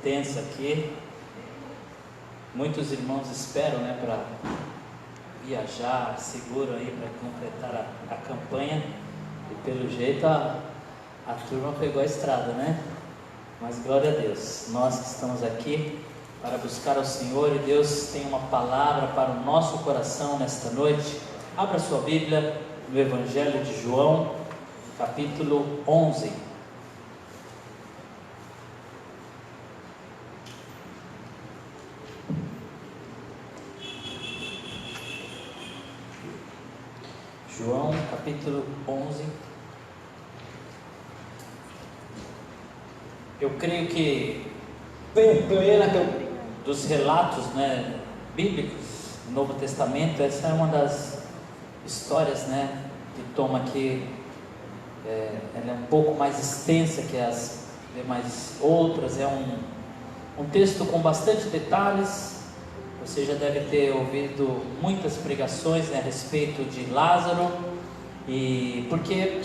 tenso aqui. Muitos irmãos esperam, para viajar, seguro aí para completar a campanha. E pelo jeito a turma pegou a estrada, Mas glória a Deus, nós que estamos aqui para buscar ao Senhor, e Deus tem uma palavra para o nosso coração nesta noite. Abra sua Bíblia no Evangelho de João, capítulo 11. João, capítulo 11. Eu creio que dos relatos bíblicos do Novo Testamento, essa é uma das histórias que toma aqui, ela é um pouco mais extensa que as demais outras, é um texto com bastante detalhes. Você já deve ter ouvido muitas pregações a respeito de Lázaro, e porque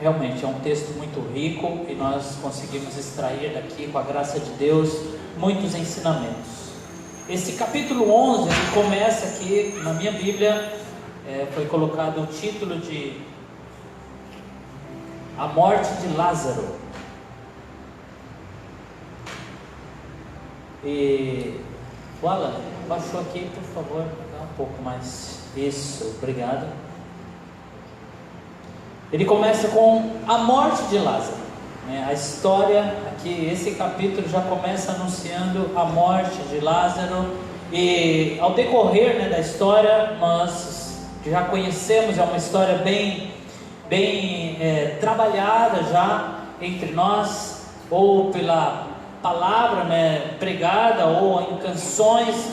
realmente é um texto muito rico e nós conseguimos extrair daqui, com a graça de Deus, muitos ensinamentos. Esse capítulo 11 ele começa aqui na minha Bíblia, foi colocado o título de A Morte de Lázaro. E o Alan, baixou aqui, por favor, dá um pouco mais. Isso, obrigado. Ele começa com a morte de Lázaro, A história aqui, esse capítulo já começa anunciando a morte de Lázaro. E ao decorrer da história, nós já conhecemos, é uma história bem trabalhada já entre nós, ou pela palavra pregada, ou em canções,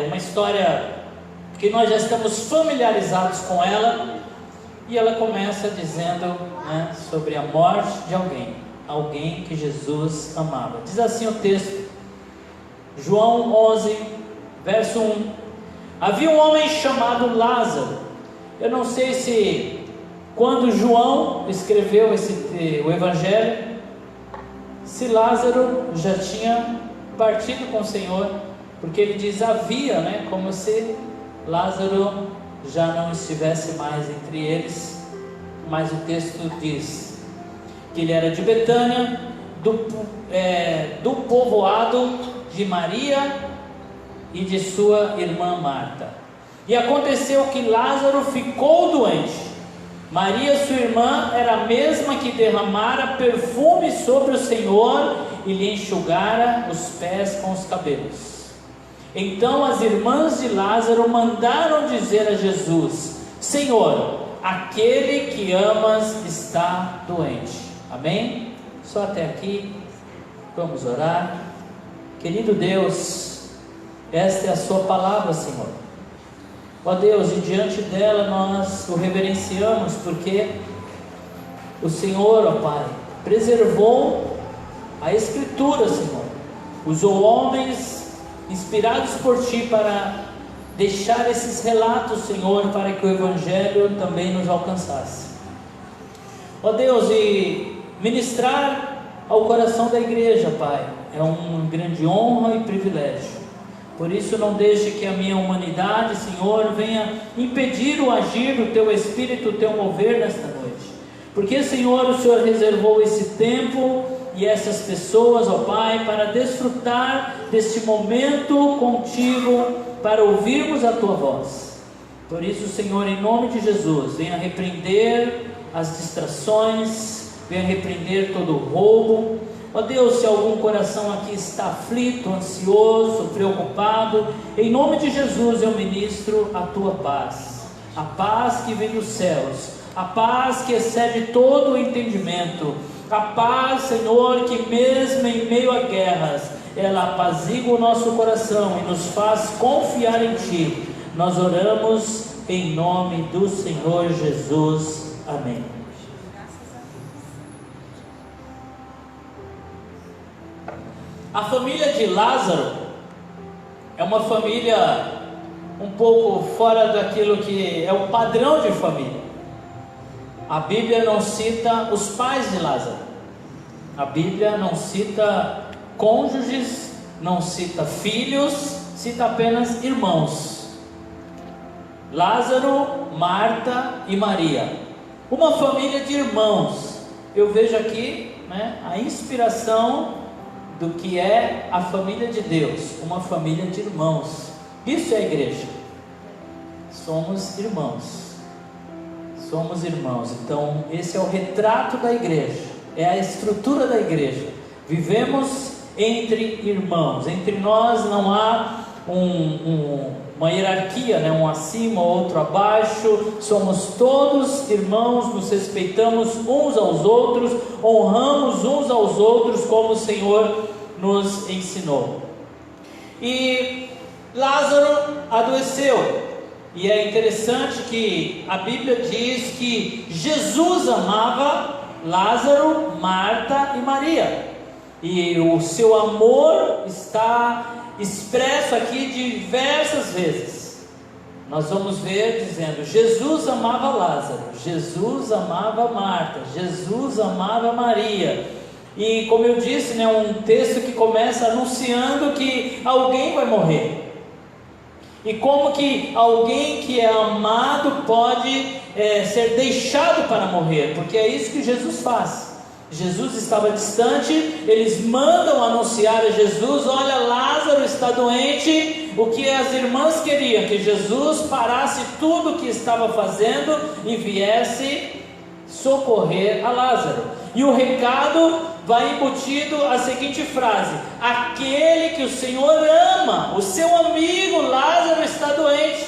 uma história que nós já estamos familiarizados com ela. E ela começa dizendo sobre a morte de alguém que Jesus amava. Diz assim o texto, João 11, verso 1. Havia um homem chamado Lázaro. Eu não sei se quando João escreveu o Evangelho, se Lázaro já tinha partido com o Senhor, porque ele diz havia, como se Lázaro já não estivesse mais entre eles. Mas o texto diz que ele era de Betânia, do povoado de Maria e de sua irmã Marta. E aconteceu que Lázaro ficou doente. Maria, sua irmã, era a mesma que derramara perfume sobre o Senhor e lhe enxugara os pés com os cabelos. Então as irmãs de Lázaro mandaram dizer a Jesus: Senhor, aquele que amas está doente. Amém? Só até aqui. Vamos orar. Querido Deus, esta é a sua palavra, Senhor. Ó Deus, e diante dela nós o reverenciamos, porque o Senhor, ó Pai, preservou a Escritura, Senhor. Usou homens inspirados por Ti para deixar esses relatos, Senhor, para que o Evangelho também nos alcançasse. Ó Deus, e ministrar ao coração da igreja, Pai, é uma grande honra e privilégio. Por isso não deixe que a minha humanidade, Senhor, venha impedir o agir do Teu Espírito, o Teu mover nesta noite. Porque, Senhor, o Senhor reservou esse tempo e essas pessoas, ó Pai, para desfrutar deste momento contigo, para ouvirmos a Tua voz. Por isso, Senhor, em nome de Jesus, venha repreender as distrações, venha repreender todo o roubo. Ó Deus, se algum coração aqui está aflito, ansioso, preocupado, em nome de Jesus eu ministro a Tua paz, a paz que vem dos céus, a paz que excede todo o entendimento, a paz, Senhor, que mesmo em meio a guerras, ela apazigua o nosso coração e nos faz confiar em Ti. Nós oramos em nome do Senhor Jesus. Amém. A família de Lázaro é uma família um pouco fora daquilo que é o padrão de família. A Bíblia não cita os pais de Lázaro. A Bíblia não cita cônjuges, não cita filhos, cita apenas irmãos. Lázaro, Marta e Maria, uma família de irmãos. Eu vejo aqui, a inspiração do que é a família de Deus, uma família de irmãos. Isso é a igreja. Somos irmãos. Somos irmãos. Então esse é o retrato da igreja, é a estrutura da igreja. Vivemos entre irmãos. Entre nós não há uma hierarquia, um acima, outro abaixo. Somos todos irmãos, nos respeitamos uns aos outros, honramos uns aos outros como o Senhor nos ensinou. E Lázaro adoeceu. E é interessante que a Bíblia diz que Jesus amava Lázaro, Marta e Maria. E o seu amor está expresso aqui diversas vezes. Nós vamos ver dizendo: Jesus amava Lázaro, Jesus amava Marta, Jesus amava Maria. E como eu disse, um texto que começa anunciando que alguém vai morrer. E como que alguém que é amado pode ser deixado para morrer? Porque é isso que Jesus faz. Jesus estava distante, eles mandam anunciar a Jesus: olha, Lázaro está doente. O que as irmãs queriam? Que Jesus parasse tudo o que estava fazendo e viesse socorrer a Lázaro. E o recado vai embutido a seguinte frase: aquele que o Senhor ama, o seu amigo Lázaro está doente.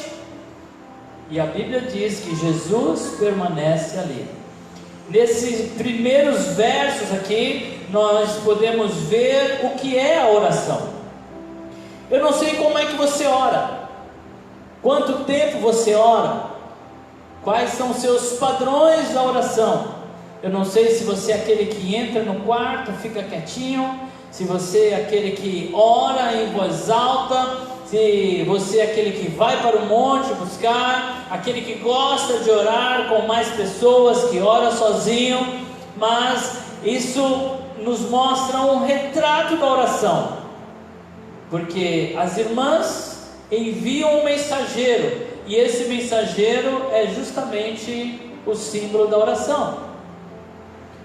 E a Bíblia diz que Jesus permanece ali. Nesses primeiros versos aqui, nós podemos ver o que é a oração. Eu não sei como é que você ora, quanto tempo você ora, quais são os seus padrões da oração. Eu não sei se você é aquele que entra no quarto, fica quietinho, se você é aquele que ora em voz alta, se você é aquele que vai para o monte buscar, aquele que gosta de orar com mais pessoas, que ora sozinho. Mas isso nos mostra um retrato da oração, porque as irmãs enviam um mensageiro, e esse mensageiro é justamente o símbolo da oração.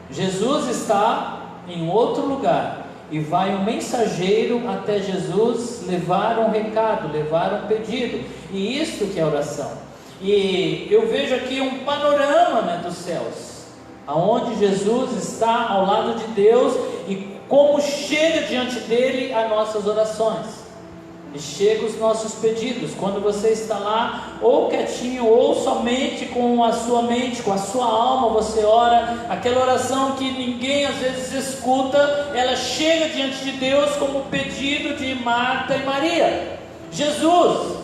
Jesus está em um outro lugar, e vai um mensageiro até Jesus levar um recado, levar um pedido. E isso que é oração. E eu vejo aqui um panorama dos céus, aonde Jesus está ao lado de Deus, e como chega diante dele as nossas orações, e chega os nossos pedidos. Quando você está lá, ou quietinho, ou somente com a sua mente, com a sua alma, você ora, aquela oração que ninguém às vezes escuta, ela chega diante de Deus como pedido de Marta e Maria. Jesus,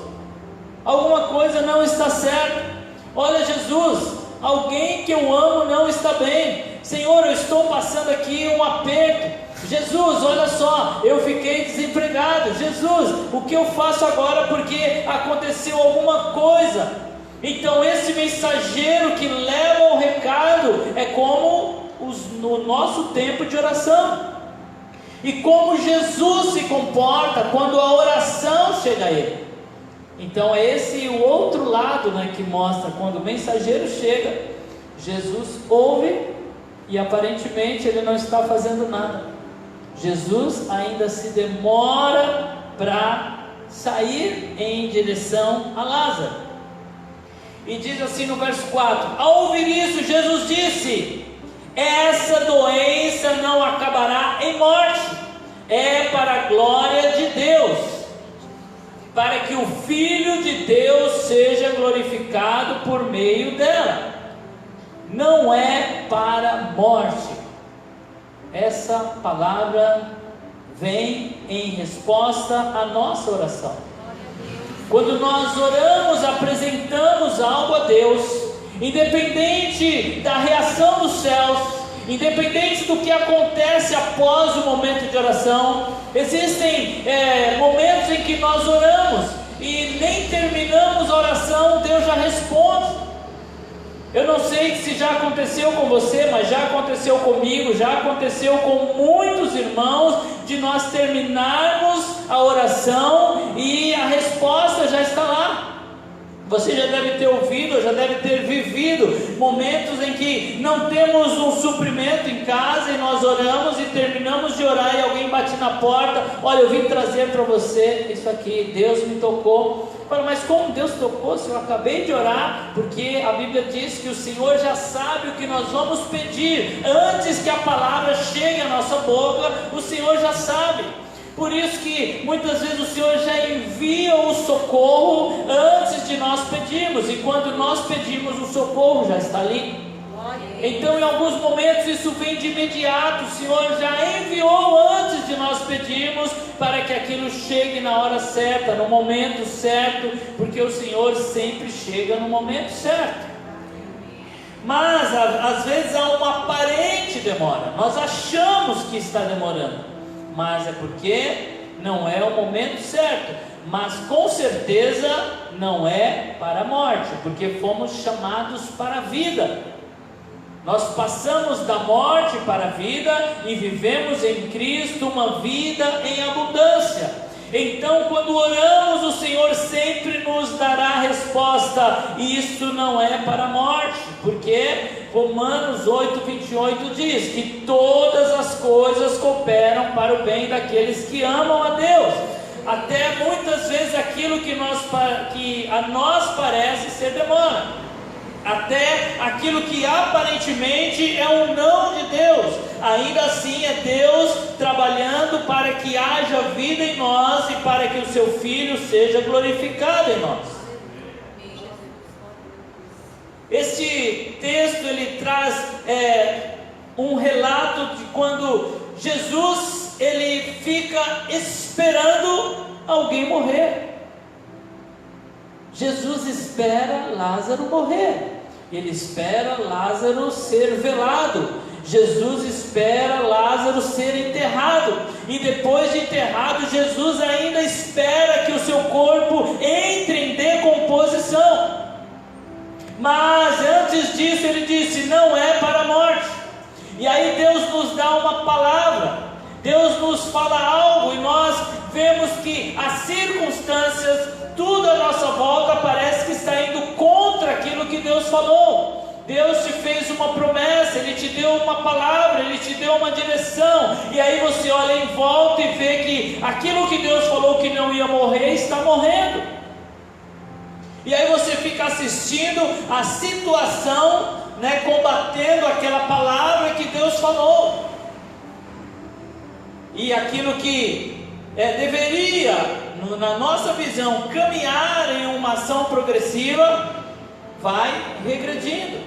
alguma coisa não está certa. Olha, Jesus, alguém que eu amo não está bem. Senhor, eu estou passando aqui um aperto. Jesus, olha só, eu fiquei desempregado. Jesus, o que eu faço agora porque aconteceu alguma coisa? Então esse mensageiro que leva o recado é como no nosso tempo de oração, e como Jesus se comporta quando a oração chega a Ele. Então é esse o outro lado, que mostra quando o mensageiro chega, Jesus ouve e aparentemente ele não está fazendo nada. Jesus ainda se demora para sair em direção a Lázaro. E diz assim no verso 4: ao ouvir isso, Jesus disse: essa doença não acabará em morte, é para a glória de Deus, para que o Filho de Deus seja glorificado por meio dela. Não é para a morte. Essa palavra vem em resposta à nossa oração. Quando nós oramos, apresentamos algo a Deus, independente da reação dos céus, independente do que acontece após o momento de oração. Existem momentos em que nós oramos e nem terminamos a oração, Deus já responde. Eu não sei se já aconteceu com você, mas já aconteceu comigo, já aconteceu com muitos irmãos, de nós terminarmos a oração e a resposta já está lá. Você já deve ter ouvido, já deve ter vivido momentos em que não temos um suprimento em casa e nós oramos e terminamos de orar e alguém bate na porta: olha, eu vim trazer para você isso aqui, Deus me tocou. Mas como Deus tocou se eu acabei de orar? Porque a Bíblia diz que o Senhor já sabe o que nós vamos pedir. Antes que a palavra chegue à nossa boca, o Senhor já sabe. Por isso que muitas vezes o Senhor já envia o socorro antes de nós pedirmos, e quando nós pedimos, o socorro já está ali. Então em alguns momentos isso vem de imediato, o Senhor já enviou antes de nós pedirmos, para que aquilo chegue na hora certa, no momento certo, porque o Senhor sempre chega no momento certo. Mas às vezes há uma aparente demora, nós achamos que está demorando, mas é porque não é o momento certo. Mas com certeza não é para a morte, porque fomos chamados para a vida. Nós passamos da morte para a vida e vivemos em Cristo uma vida em abundância. Então quando oramos, o Senhor sempre nos dará a resposta. E isso não é para a morte, porque Romanos 8:28 diz que todas as coisas cooperam para o bem daqueles que amam a Deus. Até muitas vezes aquilo que a nós parece ser demora, até aquilo que aparentemente é um não de Deus, ainda assim é Deus trabalhando para que haja vida em nós e para que o seu Filho seja glorificado em nós. Este texto ele traz um relato de quando Jesus ele fica esperando alguém morrer. Jesus espera Lázaro morrer, ele espera Lázaro ser velado, Jesus espera Lázaro ser enterrado, e depois de enterrado, Jesus ainda espera que o seu corpo entre em decomposição. Mas antes disso ele disse: não é para a morte. E aí Deus nos dá uma palavra, Deus nos fala algo, e nós vemos que as circunstâncias, tudo à nossa volta parece que está indo contra aquilo que Deus falou. Deus te fez uma promessa, Ele te deu uma palavra, Ele te deu uma direção, e aí você olha em volta e vê que aquilo que Deus falou que não ia morrer, está morrendo. E aí você fica assistindo a situação, combatendo aquela palavra que Deus falou. E aquilo que deveria, na nossa visão, caminhar em uma ação progressiva, vai regredindo.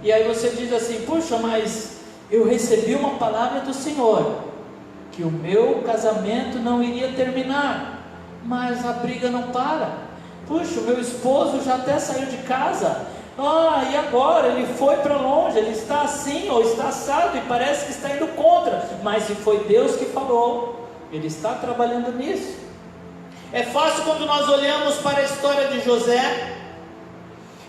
E aí você diz assim: puxa, mas eu recebi uma palavra do Senhor, que o meu casamento não iria terminar, mas a briga não para. Puxa, o meu esposo já até saiu de casa, e agora ele foi para longe, ele está assim ou está assado e parece que está indo contra, mas se foi Deus que falou, Ele está trabalhando nisso. É fácil quando nós olhamos para a história de José.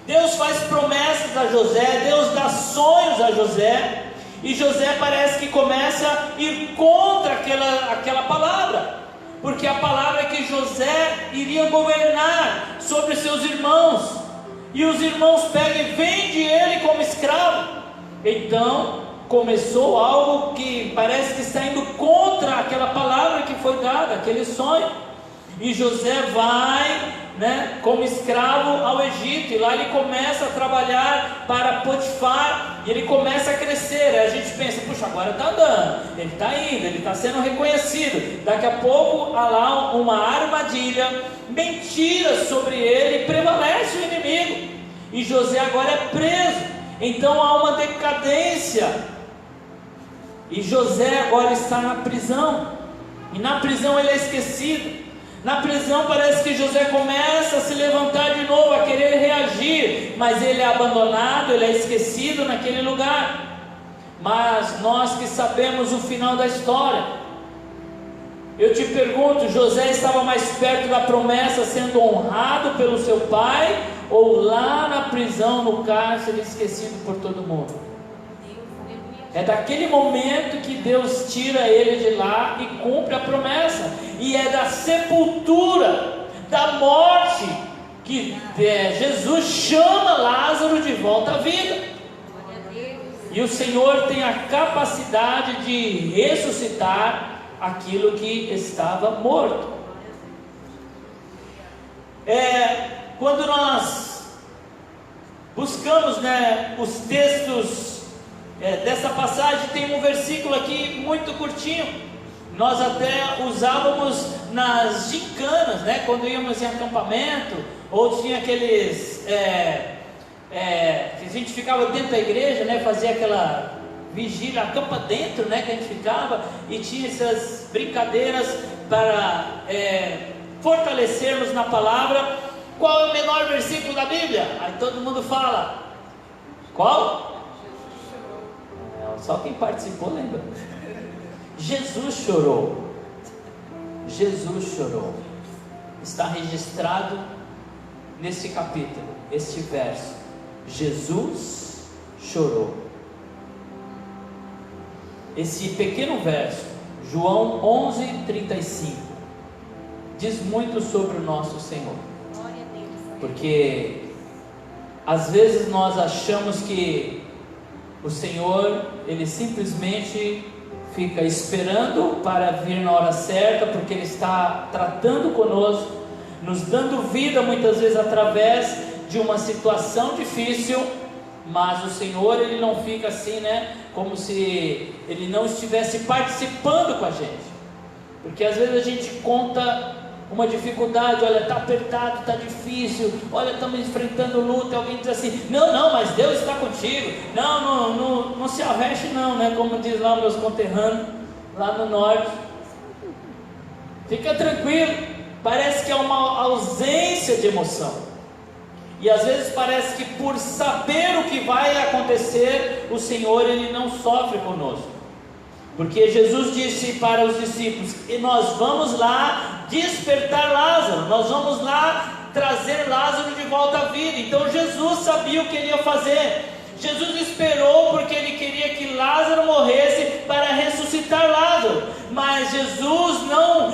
Deus faz promessas a José, Deus dá sonhos a José, e José parece que começa a ir contra aquela palavra, porque a palavra é que José iria governar sobre seus irmãos, e os irmãos pegam e vendem ele como escravo. Então começou algo que parece que está indo contra aquela palavra que foi dada, aquele sonho. E José vai, como escravo ao Egito, e lá ele começa a trabalhar para Potifar, e ele começa a crescer. Aí a gente pensa: puxa, agora está andando, ele está indo, ele está sendo reconhecido. Daqui a pouco há lá uma armadilha, mentira sobre ele, prevalece o inimigo, e José agora é preso. Então há uma decadência, e José agora está na prisão, e na prisão ele é esquecido. Na prisão parece que José começa a se levantar de novo, a querer reagir, mas ele é abandonado, ele é esquecido naquele lugar. Mas nós que sabemos o final da história, eu te pergunto: José estava mais perto da promessa, sendo honrado pelo seu pai, ou lá na prisão, no cárcere, esquecido por todo mundo. É daquele momento que Deus tira ele de lá e cumpre a promessa. E é da sepultura, da morte, que Jesus chama Lázaro de volta à vida. E o Senhor tem a capacidade de ressuscitar aquilo que estava morto. Quando nós buscamos, os textos dessa passagem, tem um versículo aqui muito curtinho. Nós até usávamos nas gincanas, quando íamos em acampamento, ou tinha aqueles que a gente ficava dentro da igreja, fazia aquela vigília, acampa dentro, que a gente ficava, e tinha essas brincadeiras para fortalecermos na palavra. Qual é o menor versículo da Bíblia? Aí todo mundo fala. Qual? Só quem participou lembra. Jesus chorou. Jesus chorou. Está registrado nesse capítulo, este verso. Jesus chorou. Esse pequeno verso, João 11:35, diz muito sobre o nosso Senhor. Porque às vezes nós achamos que o Senhor, Ele simplesmente fica esperando para vir na hora certa, porque Ele está tratando conosco, nos dando vida muitas vezes através de uma situação difícil. Mas o Senhor, Ele não fica assim, como se Ele não estivesse participando com a gente. Porque às vezes a gente conta uma dificuldade, olha, está apertado, está difícil, olha, estamos enfrentando luta, e alguém diz assim, não, mas Deus está contigo, não se aveste não, como diz lá meus conterrâneos, lá no norte, fica tranquilo. Parece que é uma ausência de emoção, e às vezes parece que por saber o que vai acontecer, o Senhor, Ele não sofre conosco, porque Jesus disse para os discípulos, e nós vamos lá despertar Lázaro, nós vamos lá trazer Lázaro de volta à vida. Então Jesus sabia o que Ele ia fazer. Jesus esperou porque Ele queria que Lázaro morresse para ressuscitar Lázaro, mas Jesus não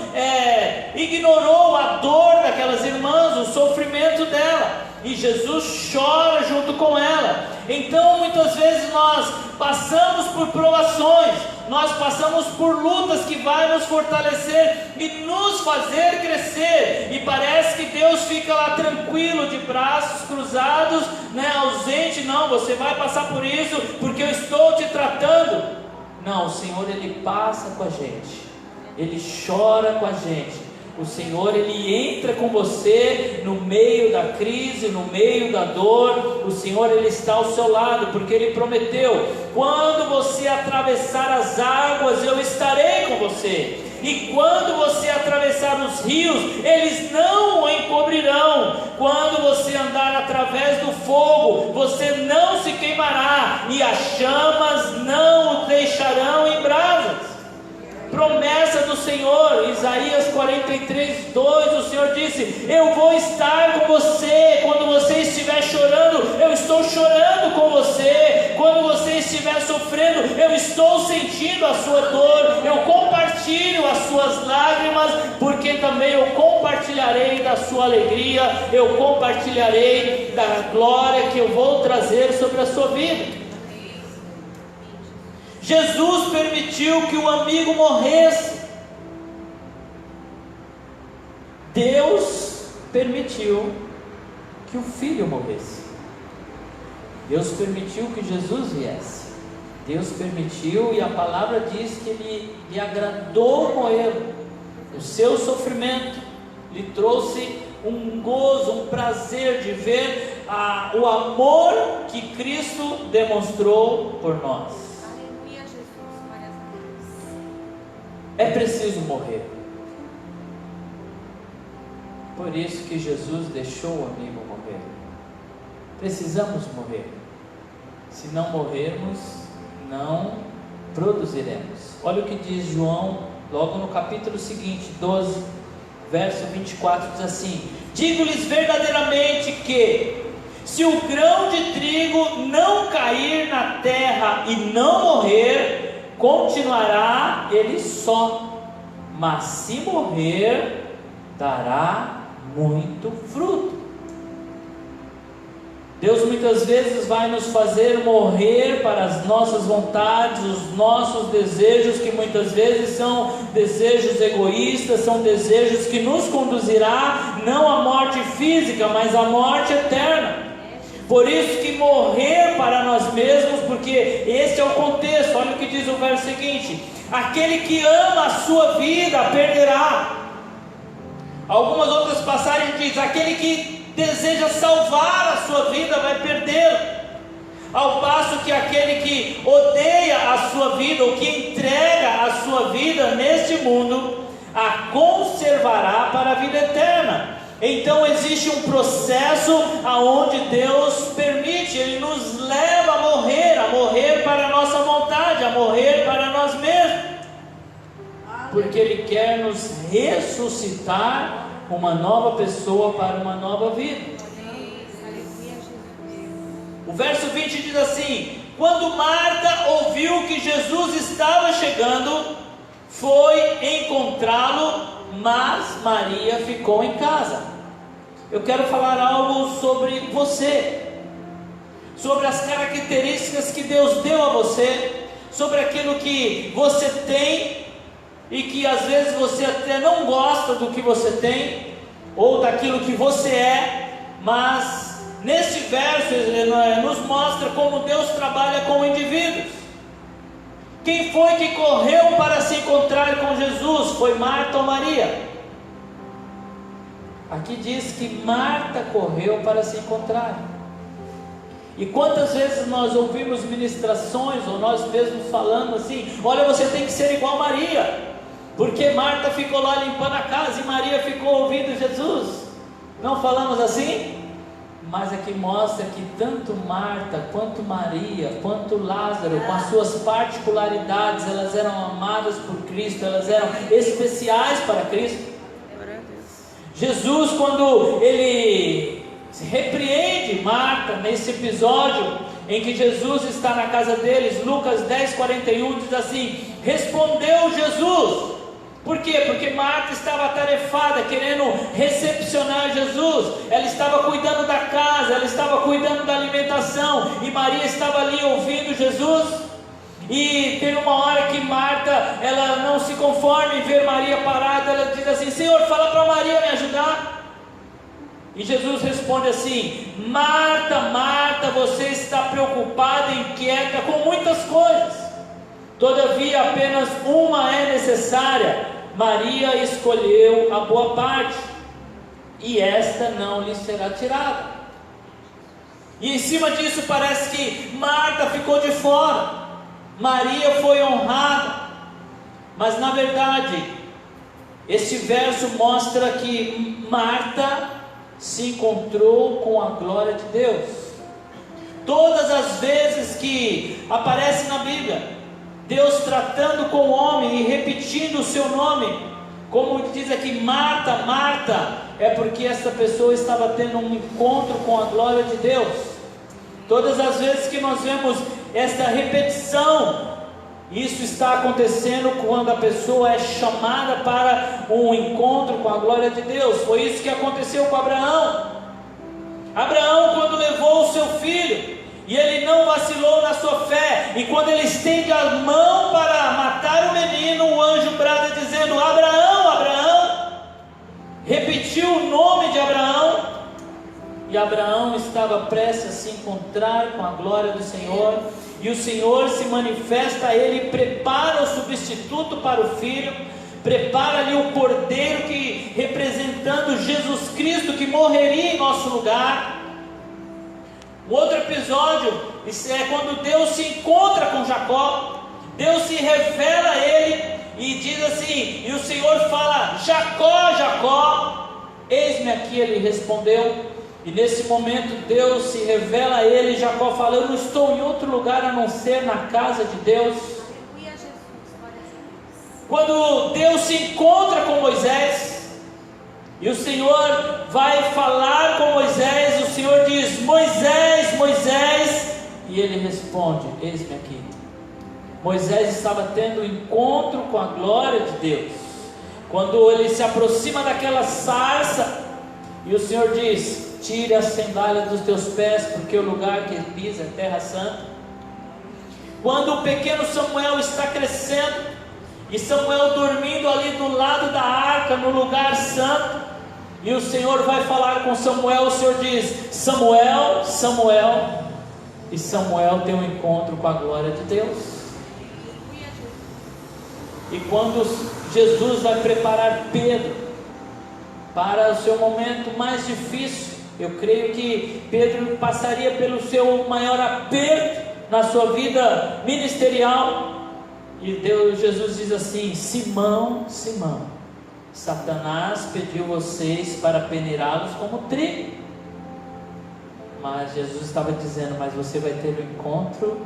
ignorou a dor daquelas irmãs, o sofrimento dela, e Jesus chora junto com ela. Então muitas vezes nós passamos por provações, nós passamos por lutas que vai nos fortalecer e nos fazer crescer, e parece que Deus fica lá tranquilo, de braços cruzados, ausente. Não, você vai passar por isso porque eu estou te tratando. Não, o Senhor, Ele passa com a gente, Ele chora com a gente. O Senhor, Ele entra com você no meio da crise, no meio da dor. O Senhor, Ele está ao seu lado, porque Ele prometeu, quando você atravessar as águas, eu estarei com você, e quando você atravessar os rios, eles não o encobrirão. Quando você andar através do fogo, você não se queimará, e as chamas não o deixarão em brasas. Promessa do Senhor, Isaías 43:2, o Senhor disse, eu vou estar com você, quando você estiver chorando, eu estou chorando com você, quando você estiver sofrendo, eu estou sentindo a sua dor, eu compartilho as suas lágrimas, porque também eu compartilharei da sua alegria, eu compartilharei da glória que eu vou trazer sobre a sua vida. Jesus permitiu que o amigo morresse. Deus permitiu que o filho morresse. Deus permitiu que Jesus viesse. Deus permitiu, e a palavra diz que Ele lhe agradou morrer. O seu sofrimento lhe trouxe um gozo, um prazer de ver o amor que Cristo demonstrou por nós. É preciso morrer. Por isso que Jesus deixou o amigo morrer. Precisamos morrer. Se não morrermos, não produziremos. Olha o que diz João, logo no capítulo seguinte, 12, verso 24, diz assim: digo-lhes verdadeiramente que Se o grão de trigo não cair na terra e não morrer, continuará ele só, mas se morrer, dará muito fruto. Deus muitas vezes vai nos fazer morrer para as nossas vontades, os nossos desejos, que muitas vezes são desejos egoístas, são desejos que nos conduzirá não à morte física, mas à morte eterna. Por isso que morrer para nós mesmos, porque esse é o contexto. Olha o que diz o verso seguinte: aquele que ama a sua vida perderá. Algumas outras passagens diz: aquele que deseja salvar a sua vida vai perdê-la. Ao passo que aquele que odeia a sua vida, ou que entrega a sua vida neste mundo, a conservará para a vida eterna. Então existe um processo aonde Deus permite, Ele nos leva a morrer para a nossa vontade, a morrer para nós mesmos, porque Ele quer nos ressuscitar uma nova pessoa para uma nova vida. O verso 20 diz assim: quando Marta ouviu que Jesus estava chegando, foi encontrá-lo, mas Maria ficou em casa. Eu quero falar algo sobre você, sobre as características que Deus deu a você, sobre aquilo que você tem e que às vezes você até não gosta do que você tem, ou daquilo que você é, mas neste verso nos mostra como Deus trabalha com indivíduos. Quem foi que correu para se encontrar com Jesus? Foi Marta ou Maria? Aqui diz que Marta correu para se encontrar. E quantas vezes nós ouvimos ministrações, ou nós mesmos falando assim: olha, você tem que ser igual Maria, porque Marta ficou lá limpando a casa e Maria ficou ouvindo Jesus. Não falamos assim? Mas aqui mostra que tanto Marta, quanto Maria, quanto Lázaro, com as suas particularidades, elas eram amadas por Cristo, elas eram especiais para Cristo. Jesus, quando Ele repreende Marta, nesse episódio em que Jesus está na casa deles, Lucas 10:41 diz assim: respondeu Jesus. Por quê? Porque Marta estava atarefada, querendo recepcionar Jesus. Ela estava cuidando da casa, ela estava cuidando da alimentação, e Maria estava ali ouvindo Jesus. E tem uma hora que Marta, ela não se conforma em ver Maria parada, ela diz assim: Senhor, fala para Maria me ajudar. E Jesus responde assim: Marta, Marta, você está preocupada e inquieta com muitas coisas, todavia apenas uma é necessária. Maria escolheu a boa parte, e esta não lhe será tirada. E em cima disso parece que Marta ficou de fora, Maria foi honrada. Mas na verdade, este verso mostra que Marta se encontrou com a glória de Deus. Todas as vezes que aparece na Bíblia Deus tratando com o homem e repetindo o seu nome, como diz aqui, Marta, Marta, é porque essa pessoa estava tendo um encontro com a glória de Deus. Todas as vezes que nós vemos esta repetição, isso está acontecendo quando a pessoa é chamada para um encontro com a glória de Deus. Foi isso que aconteceu com Abraão. Abraão, quando levou o seu filho, e ele não vacilou na sua fé, e quando ele estende a mão para matar o menino, o anjo brada dizendo: Abraão, Abraão. Repetiu o nome de Abraão, e Abraão estava prestes a se encontrar com a glória do Senhor, e o Senhor se manifesta a ele, prepara o substituto para o filho, prepara ali o cordeiro, que representando Jesus Cristo, que morreria em nosso lugar. O outro episódio é quando Deus se encontra com Jacó. Deus se revela a ele e diz assim, e o Senhor fala: Jacó, Jacó. Eis-me aqui, ele respondeu. E nesse momento Deus se revela a ele. Jacó fala: eu não estou em outro lugar a não ser na casa de Deus. Quando Deus se encontra com Moisés, e o Senhor vai falar com Moisés, o Senhor diz: Moisés, Moisés, e ele responde: eis-me aqui. Moisés estava tendo um encontro com a glória de Deus. Quando ele se aproxima daquela sarça, e o Senhor diz: tire as sandálias dos teus pés, porque o lugar que ele pisa é terra santa. Quando o pequeno Samuel está crescendo, e Samuel dormindo ali do lado da arca, no lugar santo, e o Senhor vai falar com Samuel, o Senhor diz: Samuel, Samuel, e Samuel tem um encontro com a glória de Deus. E quando Jesus vai preparar Pedro para o seu momento mais difícil, eu creio que Pedro passaria pelo seu maior aperto na sua vida ministerial, e Jesus diz assim: Simão, Simão, Satanás pediu vocês para peneirá-los como trigo. Mas Jesus estava dizendo: mas você vai ter um encontro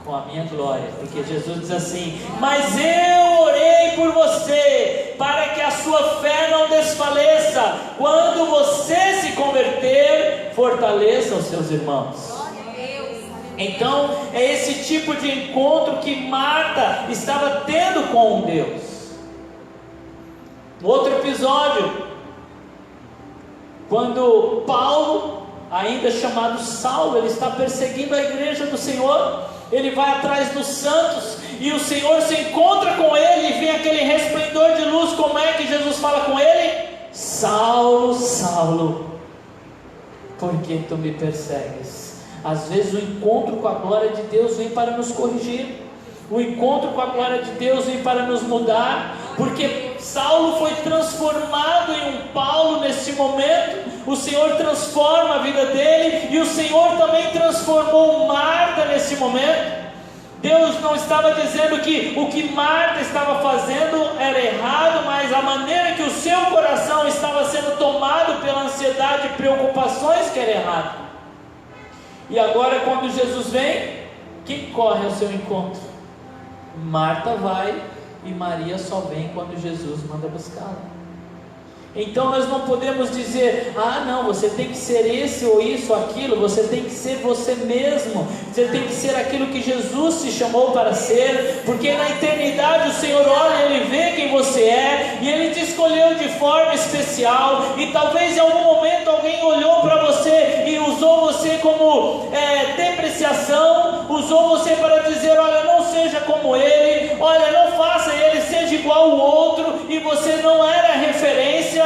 com a minha glória, porque Jesus diz assim: mas eu orei por você, para que a sua fé não desfaleça. Quando você se converter, fortaleça os seus irmãos. Então é esse tipo de encontro que Marta estava tendo com Deus. No outro episódio, quando Paulo, ainda chamado Saulo, ele está perseguindo a igreja do Senhor, ele vai atrás dos santos, e o Senhor se encontra com ele, e vem aquele resplendor de luz. Como é que Jesus fala com ele? Saulo, Saulo, por que tu me persegues? Às vezes o encontro com a glória de Deus vem para nos corrigir, o encontro com a glória de Deus vem para nos mudar, porque Saulo foi transformado em um Paulo neste momento. O Senhor transforma a vida dele, e o Senhor também transformou Marta nesse momento. Deus não estava dizendo que o que Marta estava fazendo era errado, mas a maneira que o seu coração estava sendo tomado pela ansiedade e preocupações que era errado. E agora, quando Jesus vem, quem corre ao seu encontro? Marta vai, e Maria só vem quando Jesus manda buscá-la. Então nós não podemos dizer: ah não, você tem que ser esse ou isso ou aquilo. Você tem que ser você mesmo. Você tem que ser aquilo que Jesus te chamou para ser, porque na eternidade o Senhor olha, Ele vê quem você é, e Ele te escolheu de forma especial. E talvez em algum momento alguém olhou para você e usou você como depreciação, usou você para dizer: olha, não seja como ele, olha, não faça ele, seja igual ao outro, e você não era referência.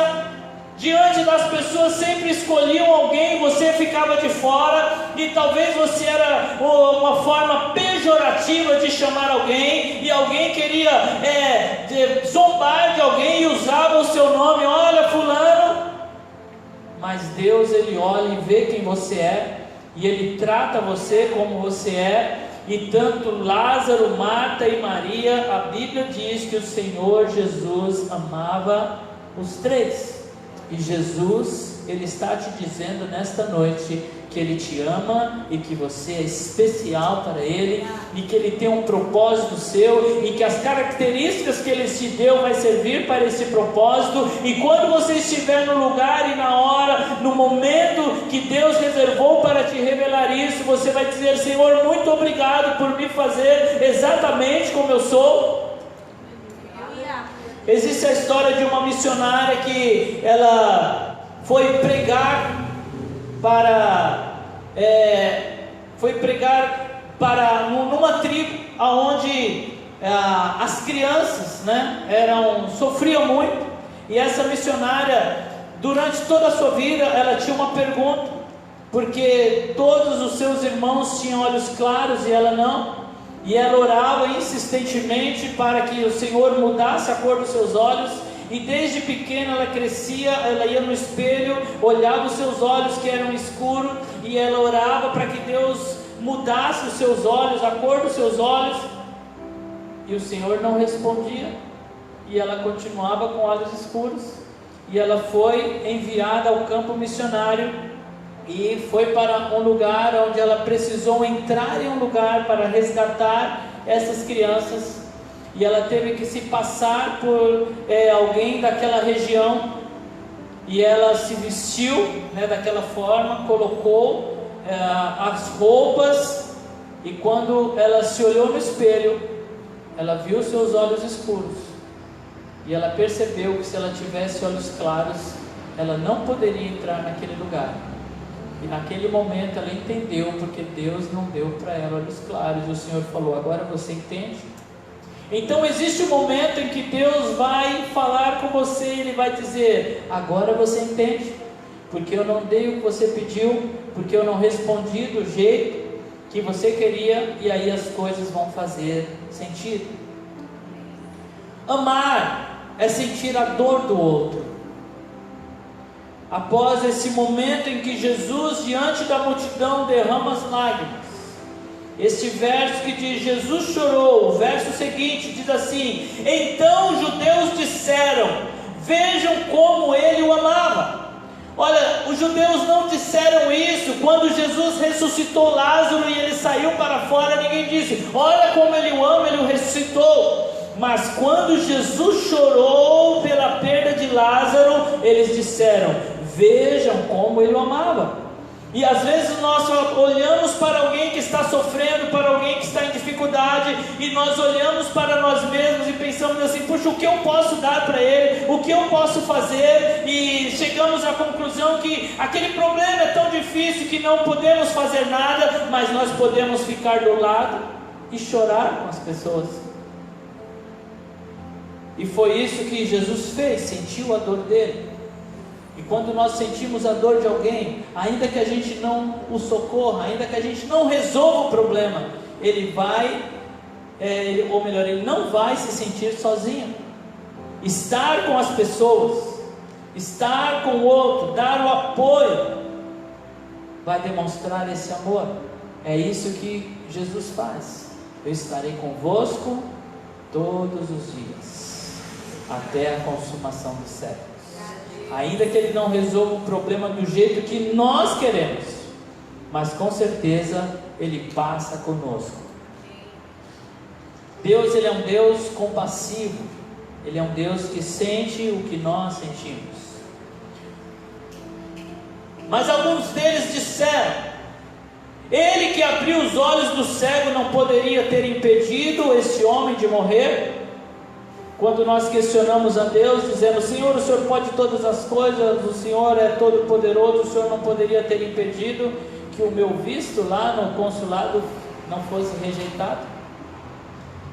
Diante das pessoas sempre escolhiam alguém, você ficava de fora, e talvez você era uma forma pejorativa de chamar alguém, e alguém queria zombar de alguém e usava o seu nome: olha fulano. Mas Deus, Ele olha e vê quem você é, e Ele trata você como você é. E tanto Lázaro, Marta e Maria, a Bíblia diz que o Senhor Jesus amava os três. E Jesus, Ele está te dizendo nesta noite que Ele te ama, e que você é especial para Ele, e que Ele tem um propósito seu, e que as características que Ele te deu vai servir para esse propósito. E quando você estiver no lugar e na hora, no momento que Deus reservou para te revelar isso, você vai dizer: Senhor, muito obrigado por me fazer exatamente como eu sou. Existe a história de uma missionária que ela foi pregar numa tribo onde as crianças, sofriam muito. E essa missionária, durante toda a sua vida, ela tinha uma pergunta, porque todos os seus irmãos tinham olhos claros e ela não. E ela orava insistentemente para que o Senhor mudasse a cor dos seus olhos. E desde pequena ela crescia, ela ia no espelho, olhava os seus olhos que eram escuros, e ela orava para que Deus mudasse os seus olhos, a cor dos seus olhos. E o Senhor não respondia, e ela continuava com olhos escuros. E ela foi enviada ao campo missionário, e foi para um lugar onde ela precisou entrar em um lugar para resgatar essas crianças. E ela teve que se passar por alguém daquela região, e ela se vestiu daquela forma, colocou as roupas, e quando ela se olhou no espelho, ela viu seus olhos escuros, e ela percebeu que se ela tivesse olhos claros, ela não poderia entrar naquele lugar. E naquele momento ela entendeu, porque Deus não deu para ela olhos claros, e o Senhor falou: agora você entende? Então existe um momento em que Deus vai falar com você, e Ele vai dizer: agora você entende, porque eu não dei o que você pediu, porque eu não respondi do jeito que você queria, e aí as coisas vão fazer sentido. Amar é sentir a dor do outro. Após esse momento em que Jesus, diante da multidão, derrama as lágrimas, este verso que diz: Jesus chorou, o verso seguinte diz assim: então os judeus disseram: vejam como ele o amava. Olha, os judeus não disseram isso quando Jesus ressuscitou Lázaro e ele saiu para fora. Ninguém disse: olha como ele o ama, ele o ressuscitou. Mas quando Jesus chorou pela perda de Lázaro, eles disseram: vejam como ele o amava. E às vezes nós olhamos para alguém que está sofrendo, para alguém que está em dificuldade, e nós olhamos para nós mesmos e pensamos assim: puxa, o que eu posso dar para ele? O que eu posso fazer? E chegamos à conclusão que aquele problema é tão difícil que não podemos fazer nada, mas nós podemos ficar do lado e chorar com as pessoas. E foi isso que Jesus fez, sentiu a dor dele. E quando nós sentimos a dor de alguém, ainda que a gente não o socorra, ainda que a gente não resolva o problema, ele vai, ou melhor, ele não vai se sentir sozinho. Estar com as pessoas, estar com o outro, dar o apoio, vai demonstrar esse amor. É isso que Jesus faz: eu estarei convosco todos os dias, até a consumação dos séculos. Ainda que ele não resolva o problema do jeito que nós queremos, mas com certeza ele passa conosco. Deus, ele é um Deus compassivo, ele é um Deus que sente o que nós sentimos. Mas alguns deles disseram: ele que abriu os olhos do cego não poderia ter impedido esse homem de morrer? Quando nós questionamos a Deus, dizemos: Senhor, o Senhor pode todas as coisas, o Senhor é todo poderoso, o Senhor não poderia ter impedido que o meu visto lá no consulado não fosse rejeitado?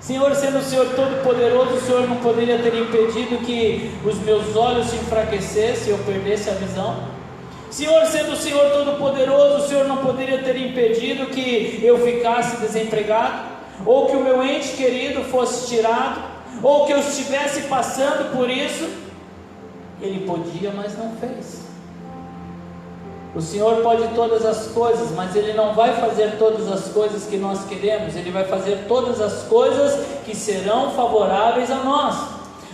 Senhor, sendo o Senhor todo poderoso, o Senhor não poderia ter impedido que os meus olhos se enfraquecessem e eu perdesse a visão? Senhor, sendo o Senhor todo poderoso, o Senhor não poderia ter impedido que eu ficasse desempregado, ou que o meu ente querido fosse tirado, ou que eu estivesse passando por isso? Ele podia, mas não fez. O Senhor pode todas as coisas, mas Ele não vai fazer todas as coisas que nós queremos. Ele vai fazer todas as coisas que serão favoráveis a nós.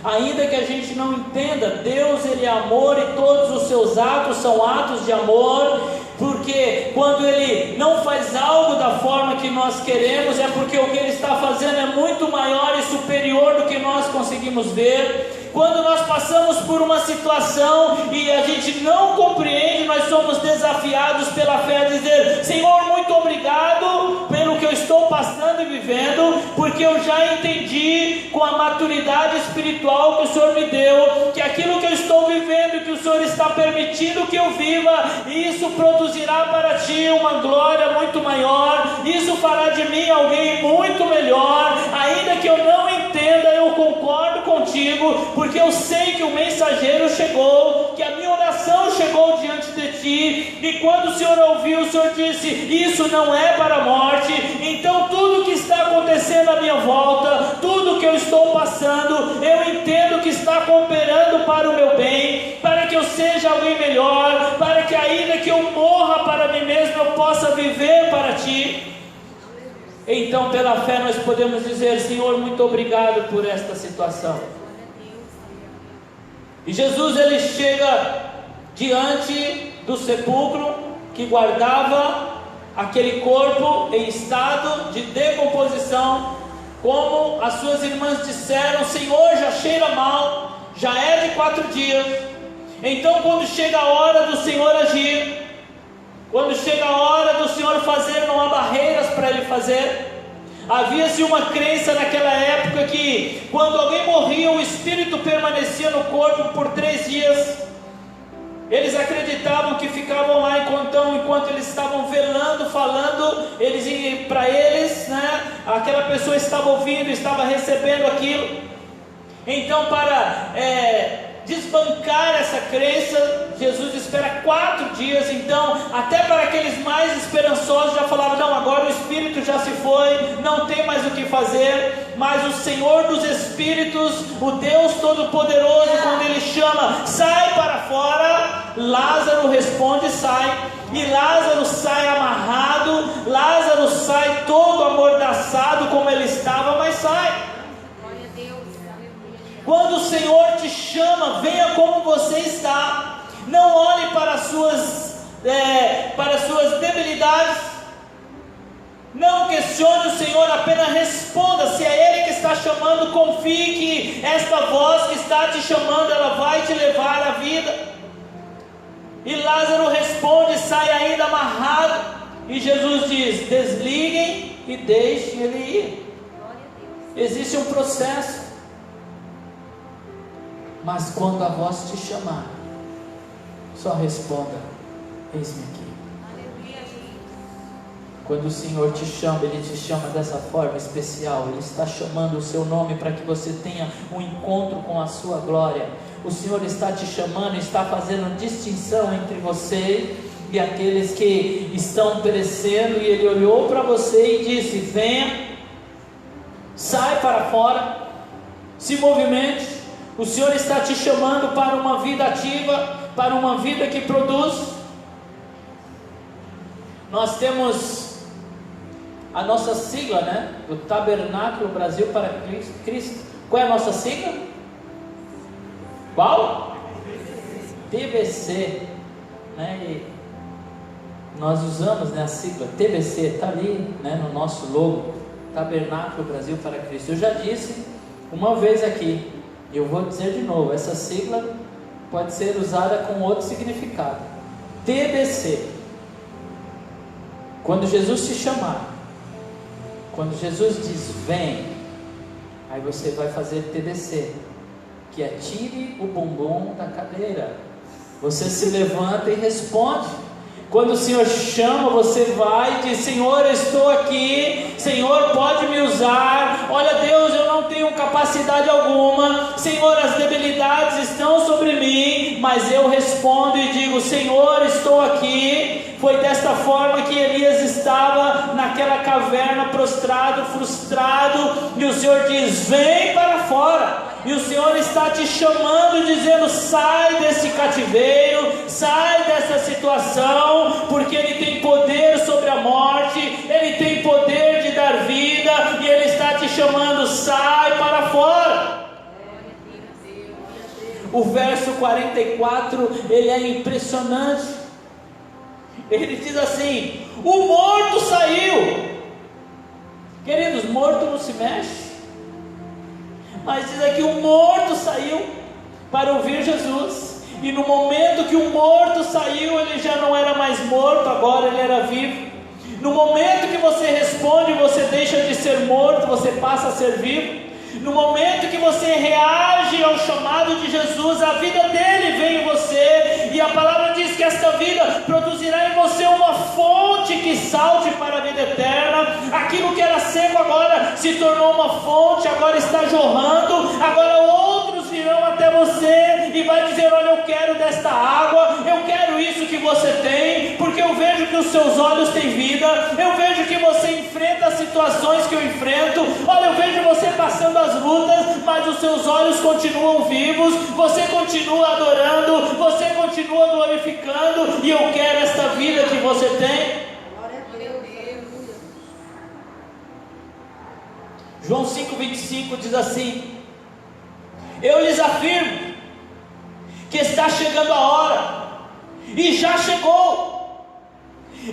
Ainda que a gente não entenda, Deus, Ele é amor, e todos os seus atos são atos de amor. Porque quando Ele não faz algo da forma que nós queremos, é porque o que Ele está fazendo é muito maior e superior do que nós conseguimos ver. Quando nós passamos por uma situação e a gente não compreende, nós somos desafiados pela fé a dizer: Senhor, muito obrigado pelo que eu estou passando e vivendo, porque eu já entendi com a maturidade espiritual que o Senhor me deu, que aquilo que eu estou vivendo, que o Senhor está permitindo que eu viva, isso produzirá para Ti uma glória muito maior, isso fará de mim alguém muito melhor. Ainda que eu não entenda, eu concordo contigo, porque eu sei que o mensageiro chegou, que a minha oração chegou diante de Ti, e quando o Senhor ouviu, o Senhor disse: isso não é para a morte. Então tudo que está acontecendo à minha volta, tudo que eu estou passando, eu entendo que está cooperando para o meu bem, para que eu seja alguém melhor, para que ainda que eu morra para mim mesmo, eu possa viver para Ti. Então pela fé nós podemos dizer: Senhor, muito obrigado por esta situação. E Jesus, ele chega diante do sepulcro que guardava aquele corpo em estado de decomposição, como as suas irmãs disseram: Senhor, já cheira mal, já é de 4 dias. Então quando chega a hora do Senhor agir, Quando chega a hora do Senhor fazer, não há barreiras para Ele fazer. Havia-se uma crença naquela época que quando alguém morria, o espírito permanecia no corpo por 3 dias. Eles acreditavam que ficavam lá enquanto eles estavam velando, falando, para eles, né, aquela pessoa estava ouvindo, estava recebendo aquilo. Então, para desbancar essa crença, Jesus espera 4 dias. Então, até para aqueles mais esperançosos já falavam: não, agora o Espírito já se foi, não tem mais o que fazer. Mas o Senhor dos Espíritos, o Deus Todo-Poderoso, quando Ele chama: sai para fora, Lázaro responde: sai. E Lázaro sai amarrado, Lázaro sai todo amordaçado como ele estava, mas sai. Quando o Senhor te chama, venha como você está. Não olhe para as suas debilidades. Não questione o Senhor, apenas responda. Se é Ele que está chamando, confie que esta voz que está te chamando, ela vai te levar à vida. E Lázaro responde, sai ainda amarrado. E Jesus diz: desliguem e deixem ele ir. Existe um processo. Mas quando a voz te chamar, só responda: eis-me aqui. Quando o Senhor te chama, Ele te chama dessa forma especial. Ele está chamando o seu nome para que você tenha um encontro com a sua glória. O Senhor está te chamando, está fazendo distinção entre você e aqueles que estão perecendo. E Ele olhou para você e disse: venha, sai para fora, se movimente. O Senhor está te chamando para uma vida ativa, para uma vida que produz. Nós temos a nossa sigla, né? Do Tabernáculo Brasil para Cristo. Qual é a nossa sigla? Qual? TBC, né? E nós usamos, né, a sigla TBC, está ali, né, no nosso logo, Tabernáculo Brasil para Cristo. Eu já disse uma vez aqui, eu vou dizer de novo, essa sigla pode ser usada com outro significado. TBC. Quando Jesus te chamar, quando Jesus diz vem, aí você vai fazer TBC, que é tire o bumbum da cadeira. Você se levanta e responde. Quando o Senhor chama, você vai e diz: Senhor, eu estou aqui, Senhor, pode me usar. Olha, Deus, eu não tenho capacidade alguma, Senhor, as debilidades estão sobre mim, mas eu respondo e digo: Senhor, estou aqui. Foi desta forma que Elias estava naquela caverna, prostrado, frustrado, e o Senhor diz: vem para fora. E o Senhor está te chamando, dizendo: sai desse cativeiro, sai dessa situação, porque Ele tem poder sobre a morte, Ele tem poder de dar vida, e Ele está te chamando: sai para fora. O verso 44, ele é impressionante. Ele diz assim: o morto saiu. Queridos, morto não se mexe. Mas diz aqui: o morto saiu para ouvir Jesus. E no momento que o morto saiu, ele já não era mais morto, agora ele era vivo. No momento que você responde, você deixa de ser morto, você passa a ser vivo. No momento que você reage ao chamado de Jesus, a vida dele vem em você. E a palavra diz que esta vida produzirá em você uma fonte que salte para a vida eterna. Aquilo que era seco agora se tornou uma fonte, agora está jorrando. Agora outros virão até você e vai dizer: olha, eu quero desta água, eu quero isso que você tem, porque eu vejo que os seus olhos têm vida, eu vejo que você enfrenta as situações que eu enfrento, olha, eu vejo você passando as lutas, mas os seus olhos continuam vivos, você continua adorando, você continua glorificando, e eu quero esta vida que você tem. João 5,25 diz assim: eu lhes afirmo que está chegando a hora, e já chegou,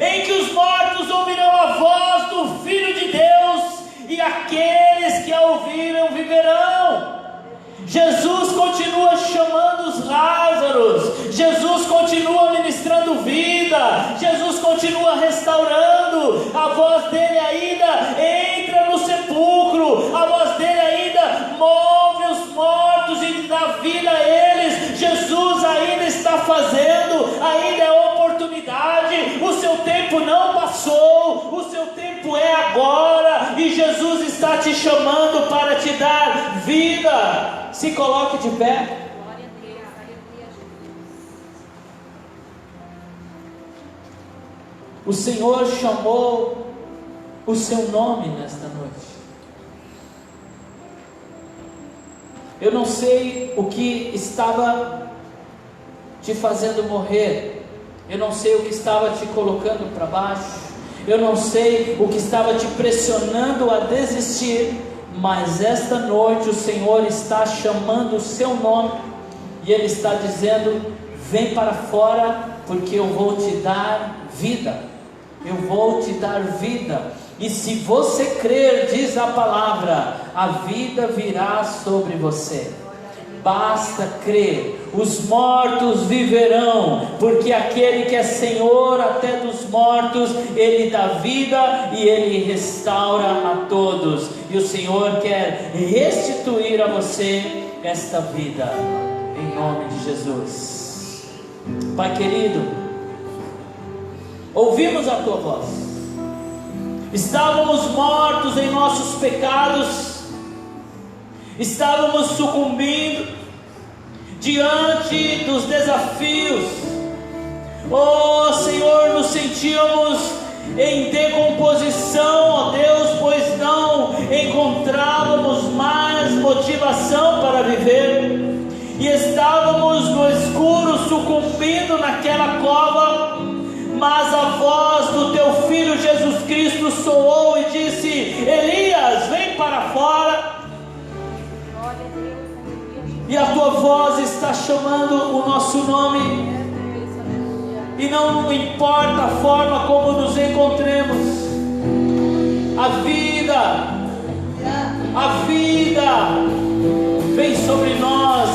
em que os mortos ouvirão a voz do Filho de Deus, e aqueles que a ouviram viverão. Jesus continua chamando os Lázaros, Jesus continua ministrando vida, Jesus continua está te chamando para te dar vida. Se coloque de pé. O Senhor chamou o seu nome nesta noite. Eu não sei o que estava te fazendo morrer. Eu não sei o que estava te colocando para baixo. Eu não sei o que estava te pressionando a desistir. Mas esta noite o Senhor está chamando o seu nome. E Ele está dizendo: vem para fora, porque eu vou te dar vida. Eu vou te dar vida. E se você crer, diz a palavra, a vida virá sobre você. Basta crer. Os mortos viverão, porque aquele que é Senhor até dos mortos, Ele dá vida e Ele restaura a todos. E o Senhor quer restituir a você esta vida, em nome de Jesus. Pai querido, ouvimos a Tua voz. Estávamos mortos em nossos pecados, estávamos sucumbindo diante dos desafios. Oh Senhor, nos sentíamos em decomposição, ó Deus, pois não encontrávamos mais motivação para viver, e estávamos no escuro, sucumbindo naquela cova. Mas a voz do Teu Filho Jesus Cristo soou e disse: Elias, vem para fora. E a Tua voz está chamando o nosso nome. E não importa a forma como nos encontremos, a vida vem sobre nós,